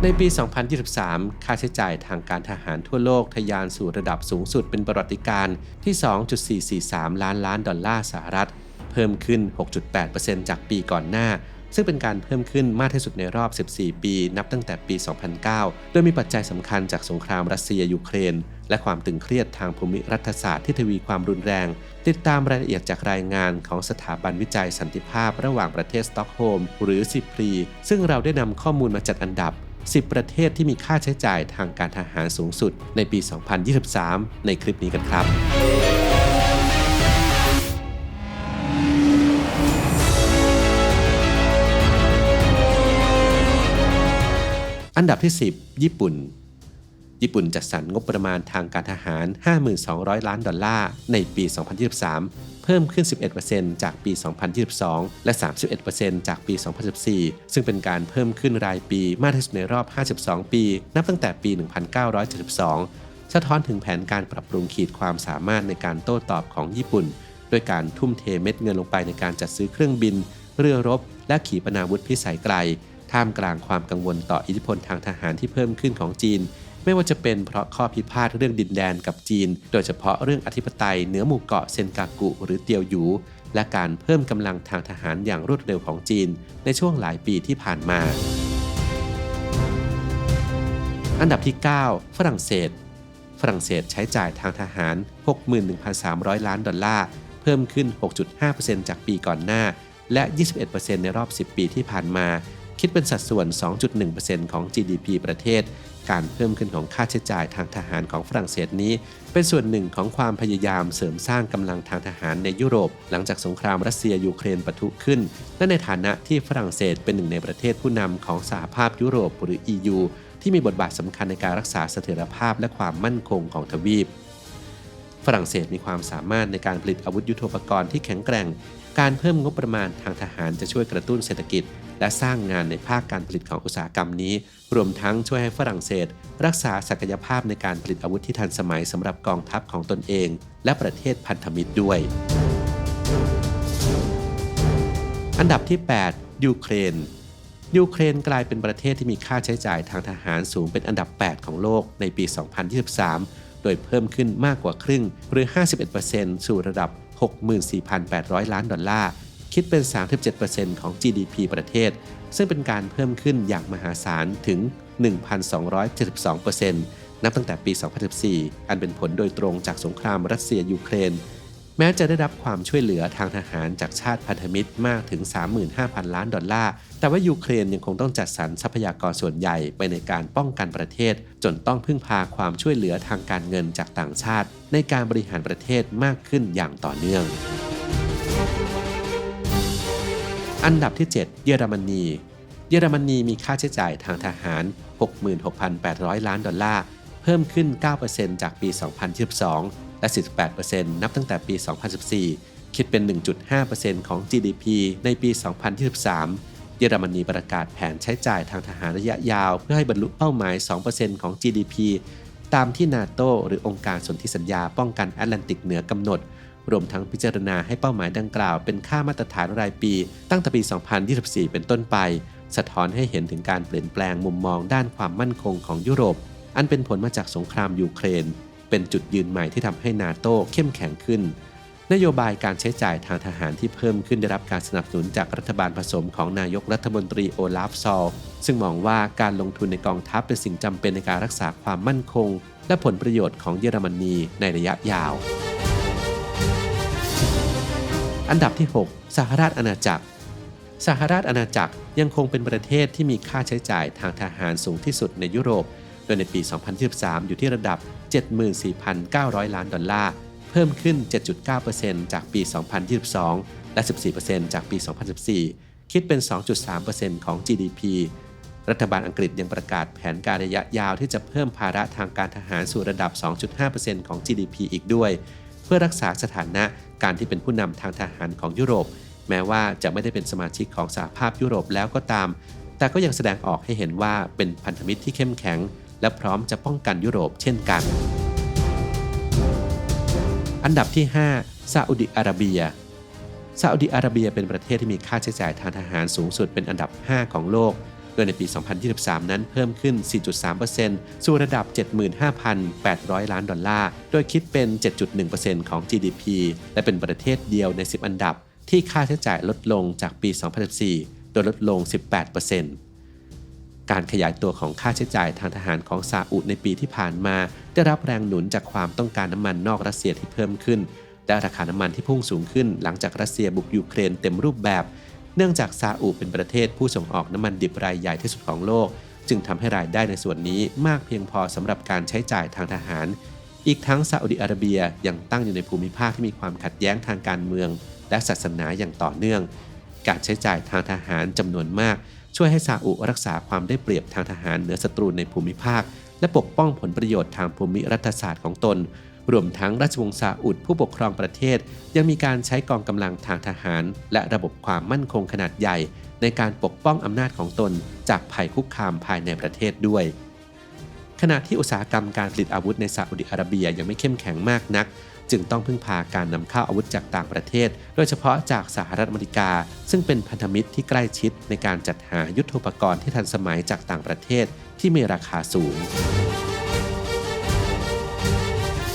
ในปี 2023 ค่าใช้จ่ายทางการทหารทั่วโลกทะยานสู่ระดับสูงสุดเป็นประวัติการณ์ที่ 2.443 ล้านล้านดอลลาร์สหรัฐเพิ่มขึ้น 6.8% จากปีก่อนหน้าซึ่งเป็นการเพิ่มขึ้นมากที่สุดในรอบ 14 ปีนับตั้งแต่ปี 2009 โดยมีปัจจัยสำคัญจากสงครามรัสเซียยูเครนและความตึงเครียดทางภูมิรัฐศาสตร์ที่ทวีความรุนแรงติดตามรายละเอียดจากรายงานของสถาบันวิจัยสันติภาพระหว่างประเทศสต็อกโฮล์มหรือซิปรีซึ่งเราได้นำข้อมูลมาจัดอันดับ10 ประเทศที่มีค่าใช้จ่ายทางการทหารสูงสุดในปี 2023 ในคลิปนี้กันครับอันดับที่ 10 ญี่ปุ่นจัดสรรงบประมาณทางการทหาร 5,200 ล้านดอลลาร์ในปี 2023 เพิ่มขึ้น 11% จากปี 2022 และ 31% จากปี 2014 ซึ่งเป็นการเพิ่มขึ้นรายปีมากที่สุดในรอบ 52 ปี นับตั้งแต่ปี 1972 สะท้อนถึงแผนการปรับปรุงขีดความสามารถในการโต้ตอบของญี่ปุ่นด้วยการทุ่มเทเม็ดเงินลงไปในการจัดซื้อเครื่องบินเรือรบและขีปนาวุธพิสัยไกลท่ามกลางความกังวลต่ออิทธิพลทางทหารที่เพิ่มขึ้นของจีนไม่ว่าจะเป็นเพราะข้อพิพาทเรื่องดินแดนกับจีนโดยเฉพาะเรื่องอธิปไตยเหนือหมู่เกาะเซนกากุหรือเตียวหยูและการเพิ่มกำลังทางทหารอย่างรวดเร็วของจีนในช่วงหลายปีที่ผ่านมาอันดับที่ 9 ฝรั่งเศสใช้จ่ายทางทหาร 61,300 ล้านดอลลาร์เพิ่มขึ้น 6.5% จากปีก่อนหน้าและ 21% ในรอบ 10 ปีที่ผ่านมาคิดเป็นสัดส่วน 2.1% ของ GDP ประเทศการเพิ่มขึ้นของค่าใช้จ่ายทางทหารของฝรั่งเศสนี้เป็นส่วนหนึ่งของความพยายามเสริมสร้างกำลังทางทหารในยุโรปหลังจากสงครามรัสเซียยูเครนปะทุขึ้นและในฐานะที่ฝรั่งเศสเป็นหนึ่งในประเทศผู้นำของสหภาพยุโรปหรือ EU ที่มีบทบาทสำคัญในการรักษาเสถียรภาพและความมั่นคงของทวีปฝรั่งเศสมีความสามารถในการผลิตอาวุธยุทโธปกรณ์ที่แข็งแกร่งการเพิ่มงบประมาณทางทหารจะช่วยกระตุ้นเศรษฐกิจและสร้างงานในภาคการผลิตของอุตสาหกรรมนี้รวมทั้งช่วยให้ฝรั่งเศสรักษาศักยภาพในการผลิตอาวุธที่ทันสมัยสำหรับกองทัพของตนเองและประเทศพันธมิตรด้วยอันดับที่ 8 ยูเครนกลายเป็นประเทศที่มีค่าใช้จ่ายทางทหารสูงเป็นอันดับ 8 ของโลกในปี 2023 โดยเพิ่มขึ้นมากกว่าครึ่งหรือ 51% สู่ระดับ 64,800 ล้านดอลลาร์คิดเป็น 37% ของ GDP ประเทศซึ่งเป็นการเพิ่มขึ้นอย่างมหาศาลถึง 1,272% นับตั้งแต่ปี 2014 อันเป็นผลโดยตรงจากสงครามรัสเซียยูเครนแม้จะได้รับความช่วยเหลือทางทหารจากชาติพันธมิตรมากถึง 35,000 ล้านดอลลาร์แต่ว่ายูเครนยังคงต้องจัดสรรทรัพยากรส่วนใหญ่ไปในการป้องกันประเทศจนต้องพึ่งพาความช่วยเหลือทางการเงินจากต่างชาติในการบริหารประเทศมากขึ้นอย่างต่อเนื่องอันดับที่ 7 เยอรมนีมีค่าใช้จ่ายทางทหาร 66,800 ล้านดอลลาร์เพิ่มขึ้น 9% จากปี 2022 และ 48% นับตั้งแต่ปี 2014 คิดเป็น 1.5% ของ GDP ในปี 2023 เยอรมนีประกาศแผนใช้จ่ายทางทหารระยะยาวเพื่อให้บรรลุเป้าหมาย 2% ของ GDP ตามที่นาโตหรือองค์การสนธิสัญญาป้องกันแอตแลนติกเหนือกำหนดรวมทั้งพิจารณาให้เป้าหมายดังกล่าวเป็นค่ามาตรฐานรายปีตั้งแต่ปี 2024 เป็นต้นไปสะท้อนให้เห็นถึงการเปลี่ยนแปลงมุมมองด้านความมั่นคงของยุโรปอันเป็นผลมาจากสงครามยูเครนเป็นจุดยืนใหม่ที่ทำให้นาโตเข้มแข็งขึ้นนโยบายการใช้จ่ายทางทหารที่เพิ่มขึ้นได้รับการสนับสนุนจากรัฐบาลผสมของนายกรัฐมนตรีโอลาฟซอลซึ่งมองว่าการลงทุนในกองทัพเป็นสิ่งจำเป็นในการรักษาความมั่นคงและผลประโยชน์ของเยอรมนีในระยะยาวอันดับที่ 6 สหราชอาณาจักรยังคงเป็นประเทศที่มีค่าใช้จ่ายทางทหารสูงที่สุดในยุโรปโดยในปี 2023 อยู่ที่ระดับ 74,900 ล้านดอลลาร์เพิ่มขึ้น 7.9% จากปี 2022 และ 14% จากปี 2014 คิดเป็น 2.3% ของ GDP รัฐบาลอังกฤษยังประกาศแผนการระยะยาวที่จะเพิ่มภาระทางการทหารสู่ระดับ 2.5% ของ GDP อีกด้วยเพื่อรักษาสถานะการที่เป็นผู้นำทางทหารของยุโรปแม้ว่าจะไม่ได้เป็นสมาชิกของสหภาพยุโรปแล้วก็ตามแต่ก็ยังแสดงออกให้เห็นว่าเป็นพันธมิตรที่เข้มแข็งและพร้อมจะป้องกันยุโรปเช่นกันอันดับที่ 5 ซาอุดิอาระเบียเป็นประเทศที่มีค่าใช้จ่ายทางทหารสูงสุดเป็นอันดับ 5 ของโลก โดยในปี 2023 นั้นเพิ่มขึ้น 4.3% สู่ระดับ 75,800 ล้านดอลลาร์โดยคิดเป็น 7.1% ของ GDP และเป็นประเทศเดียวใน 10 อันดับที่ค่าใช้จ่ายลดลงจากปี 2014 โดยลดลง 18%การขยายตัวของค่าใช้จ่ายทางทหารของซาอุในปีที่ผ่านมาได้รับแรงหนุนจากความต้องการน้ำมันนอกรัสเซียที่เพิ่มขึ้นและราคาน้ำมันที่พุ่งสูงขึ้นหลังจากรัสเซียบุกยูเครนเต็มรูปแบบเนื่องจากซาอุเป็นประเทศผู้ส่งออกน้ำมันดิบรายใหญ่ที่สุดของโลกจึงทำให้รายได้ในส่วนนี้มากเพียงพอสำหรับการใช้จ่ายทางทหารอีกทั้งซาอุดิอาระเบียยังตั้งอยู่ในภูมิภาคที่มีความขัดแย้งทางการเมืองและศาสนาอย่างต่อเนื่องการใช้จ่ายทางทหารจำนวนมากช่วยให้ซาอุรักษาความได้เปรียบทางทหารเหนือศัตรูในภูมิภาคและปกป้องผลประโยชน์ทางภูมิรัฐศาสตร์ของตนรวมทั้งราชวงศ์ซาอุดผู้ปกครองประเทศยังมีการใช้กองกำลังทางทหารและระบบความมั่นคงขนาดใหญ่ในการปกป้องอำนาจของตนจากภัยคุกคามภายในประเทศด้วยขณะที่อุตสาหกรรมการผลิตอาวุธในซาอุดิอาระเบียยังไม่เข้มแข็งมากนักจึงต้องพึ่งพาการนำเข้าอาวุธจากต่างประเทศโดยเฉพาะจากสหรัฐอเมริกาซึ่งเป็นพันธมิตรที่ใกล้ชิดในการจัดหายุทโธปกรณ์ที่ทันสมัยจากต่างประเทศที่มีราคาสูง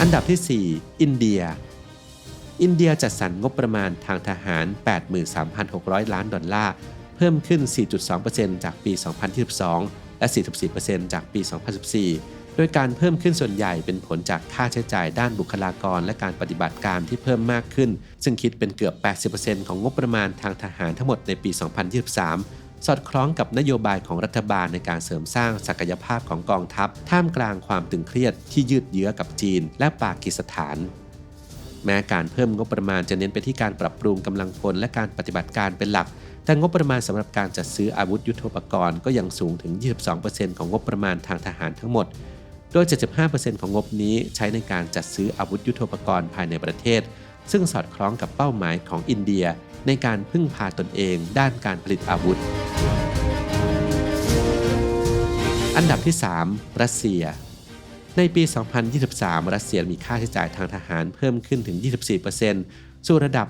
อันดับที่ 4 อินเดียจัดสรรงบประมาณทางทหาร 83,600 ล้านดอลลาร์เพิ่มขึ้น 4.2% จากปี 2022 และ 44% จากปี 2014 โดยการเพิ่มขึ้นส่วนใหญ่เป็นผลจากค่าใช้จ่ายด้านบุคลากรและการปฏิบัติการที่เพิ่มมากขึ้นซึ่งคิดเป็นเกือบ 80% ของงบประมาณทางทหารทั้งหมดในปี 2023 สอดคล้องกับนโยบายของรัฐบาลในการเสริมสร้างศักยภาพของกองทัพท่ามกลางความตึงเครียดที่ยืดเยื้อกับจีนและปากีสถานแม้การเพิ่มงบประมาณจะเน้นไปที่การปรับปรุงกำลังพลและการปฏิบัติการเป็นหลักแต่งบประมาณสำหรับการจัดซื้ออาวุธยุทโธปกรณ์ก็ยังสูงถึง 22% ของงบประมาณทางทหารทั้งหมดโดย 75% ของงบนี้ใช้ในการจัดซื้ออาวุธยุทโธปกรณ์ภายในประเทศซึ่งสอดคล้องกับเป้าหมายของอินเดียในการพึ่งพาตนเองด้านการผลิตอาวุธอันดับที่ 3 รัสเซียในปี 2023 รัสเซียมีค่าใช้จ่ายทางทหารเพิ่มขึ้นถึง 24% สู่ระดับ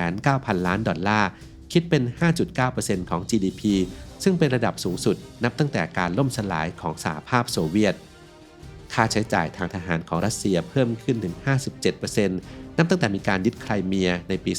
190,000 ล้านดอลลาร์คิดเป็น 5.9% ของ GDP ซึ่งเป็นระดับสูงสุดนับตั้งแต่การล่มสลายของสหภาพโซเวียตค่าใช้จ่ายทางทหารของรัสเซียเพิ่มขึ้นถึง 57%นับตั้งแต่มีการยึดไครเมียในปี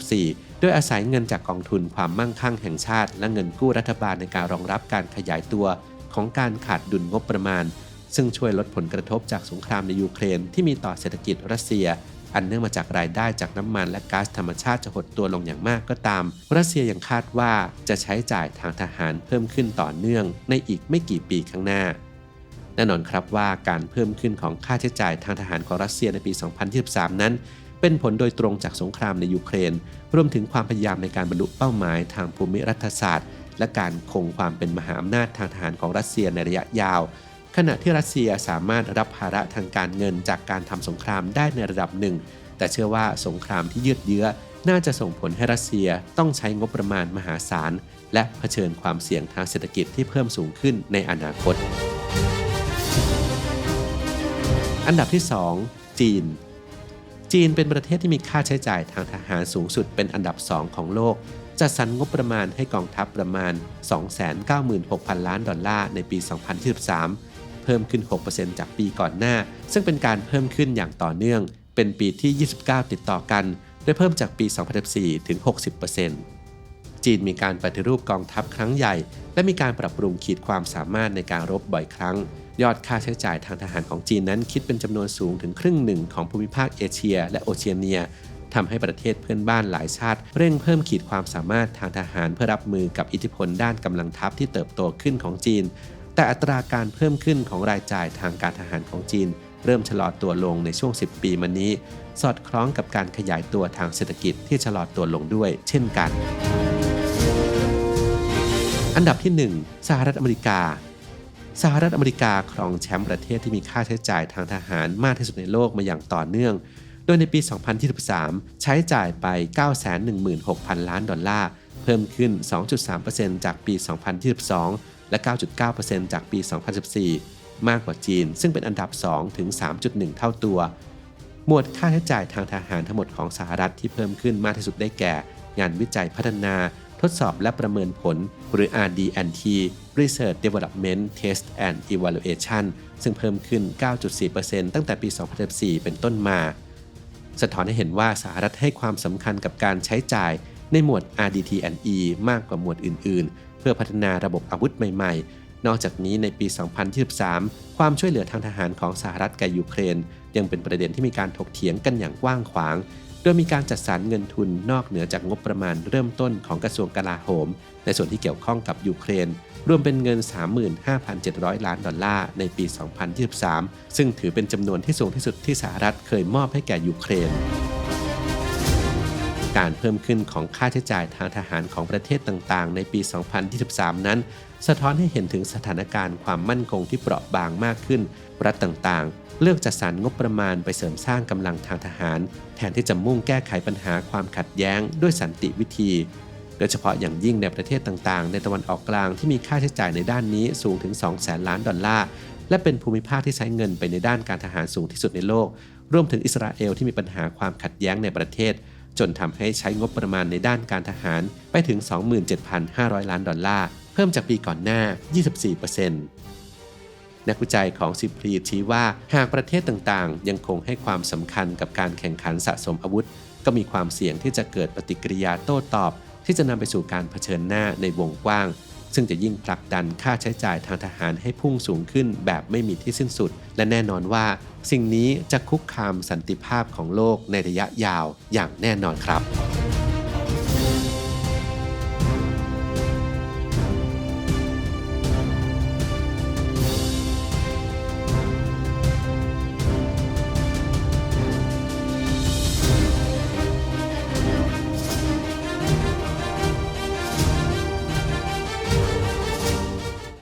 2014 โดยอาศัยเงินจากกองทุนความมั่งคั่งแห่งชาติและเงินกู้รัฐบาลในการรองรับการขยายตัวของการขาดดุลงบประมาณซึ่งช่วยลดผลกระทบจากสงครามในยูเครนที่มีต่อเศรษฐกิจรัสเซียอันเนื่องมาจากรายได้จากน้ำมันและก๊าซธรรมชาติจะหดตัวลงอย่างมากก็ตามรัสเซียยังคาดว่าจะใช้จ่ายทางทหารเพิ่มขึ้นต่อเนื่องในอีกไม่กี่ปีข้างหน้าแน่นอนครับว่าการเพิ่มขึ้นของค่าใช้จ่ายทางทหารของรัสเซียในปี 2023 นั้นเป็นผลโดยตรงจากสงครามในยูเครนรวมถึงความพยายามในการบรรลุเป้าหมายทางภูมิรัฐศาสตร์และการคงความเป็นมหาอำนาจทางทหารของรัสเซียในระยะยาวขณะที่รัสเซียสามารถรับภาระทางการเงินจากการทำสงครามได้ในระดับหนึ่งแต่เชื่อว่าสงครามที่ยืดเยื้อน่าจะส่งผลให้รัสเซียต้องใช้งบประมาณมหาศาลและเผชิญความเสี่ยงทางเศรษฐกิจที่เพิ่มสูงขึ้นในอนาคตอันดับที่ 2 จีนเป็นประเทศที่มีค่าใช้จ่ายทางทหารสูงสุดเป็นอันดับ 2 ของโลกจัดสรรงบประมาณให้กองทัพประมาณ 296,000 ล้านดอลลาร์ในปี 2023 เพิ่มขึ้น 6% จากปีก่อนหน้าซึ่งเป็นการเพิ่มขึ้นอย่างต่อเนื่องเป็นปีที่ 29 ติดต่อกันโดยเพิ่มจากปี 2014 ถึง 60%จีนมีการปฏิรูปกองทัพครั้งใหญ่และมีการปรับปรุงขีดความสามารถในการรบบ่อยครั้งยอดค่าใช้จ่ายทางทหารของจีนนั้นคิดเป็นจำนวนสูงถึงครึ่งหนึ่งของภูมิภาคเอเชียและโอเชียเนียทำให้ประเทศเพื่อนบ้านหลายชาติเร่งเพิ่มขีดความสามารถทางทหารเพื่อรับมือกับอิทธิพลด้านกำลังทัพที่เติบโตขึ้นของจีนแต่อัตราการเพิ่มขึ้นของรายจ่ายทางการทหารของจีนเริ่มชะลอตัวลงในช่วง 10 ปีมานี้สอดคล้องกับการขยายตัวทางเศรษฐกิจที่ชะลอตัวลงด้วยเช่นกันอันดับที่ 1 สหรัฐอเมริกาครองแชมป์ประเทศที่มีค่าใช้จ่ายทางทหารมากที่สุดในโลกมาอย่างต่อเนื่องโดยในปี 2023 ใช้จ่ายไป 916,000 ล้านดอลลาร์เพิ่มขึ้น 2.3% จากปี 2022 และ 9.9% จากปี 2014 มากกว่าจีนซึ่งเป็นอันดับ 2 ถึง 3.1 เท่าตัวหมวดค่าใช้จ่ายทางทหารทั้งหมดของสหรัฐที่เพิ่มขึ้นมากที่สุดได้แก่งานวิจัยพัฒนาท ทดสอบและประเมินผลหรือ RD&T Research Development Test and Evaluation ซึ่งเพิ่มขึ้น 9.4% ตั้งแต่ปี 2014 เป็นต้นมาสะท้อนให้เห็นว่าสหรัฐให้ความสำคัญกับการใช้จ่ายในหมวด RDT&E มากกว่าหมวดอื่นๆเพื่อพัฒนาระบบอาวุธใหม่ๆนอกจากนี้ในปี 2023 ความช่วยเหลือทางทหารของสหรัฐแก่ยูเครนยังเป็นประเด็นที่มีการถกเถียงกันอย่างกว้างขวางโดยมีการจัดสรรเงินทุนนอกเหนือจากงบประมาณเริ่มต้นของกระทรวงกลาโหมในส่วนที่เกี่ยวข้องกับยูเครนรวมเป็นเงิน 35,700 ล้านดอลลาร์ในปี 2023 ซึ่งถือเป็นจำนวนที่สูงที่สุดที่สหรัฐเคยมอบให้แก่ยูเครนการเพิ่มขึ้นของค่าใช้จ่ายทางทหารของประเทศต่างๆในปี 2023 นั้นสะท้อนให้เห็นถึงสถานการณ์ความมั่นคงที่เปราะบางมากขึ้นรัฐต่างๆเลือกจัดสรรงบประมาณไปเสริมสร้างกำลังทางทหารแทนที่จะมุ่งแก้ไขปัญหาความขัดแย้งด้วยสันติวิธีโดยเฉพาะอย่างยิ่งในประเทศต่างๆในตะวันออกกลางที่มีค่าใช้จ่ายในด้านนี้สูงถึง 200,000 ล้านดอลลาร์และเป็นภูมิภาคที่ใช้เงินไปในด้านการทหารสูงที่สุดในโลกรวมถึงอิสราเอลที่มีปัญหาความขัดแย้งในประเทศจนทำให้ใช้งบประมาณในด้านการทหารไปถึง 27,500 ล้านดอลลาร์เพิ่มจากปีก่อนหน้า 24%นักวิจัยของซิปรีชี้ว่าหากประเทศต่างๆยังคงให้ความสำคัญกับการแข่งขันสะสมอาวุธก็มีความเสี่ยงที่จะเกิดปฏิกิริยาโต้ตอบที่จะนำไปสู่การเผชิญหน้าในวงกว้างซึ่งจะยิ่งผลักดันค่าใช้จ่ายทางทหารให้พุ่งสูงขึ้นแบบไม่มีที่สิ้นสุดและแน่นอนว่าสิ่งนี้จะคุกคามสันติภาพของโลกในระยะยาวอย่างแน่นอนครับ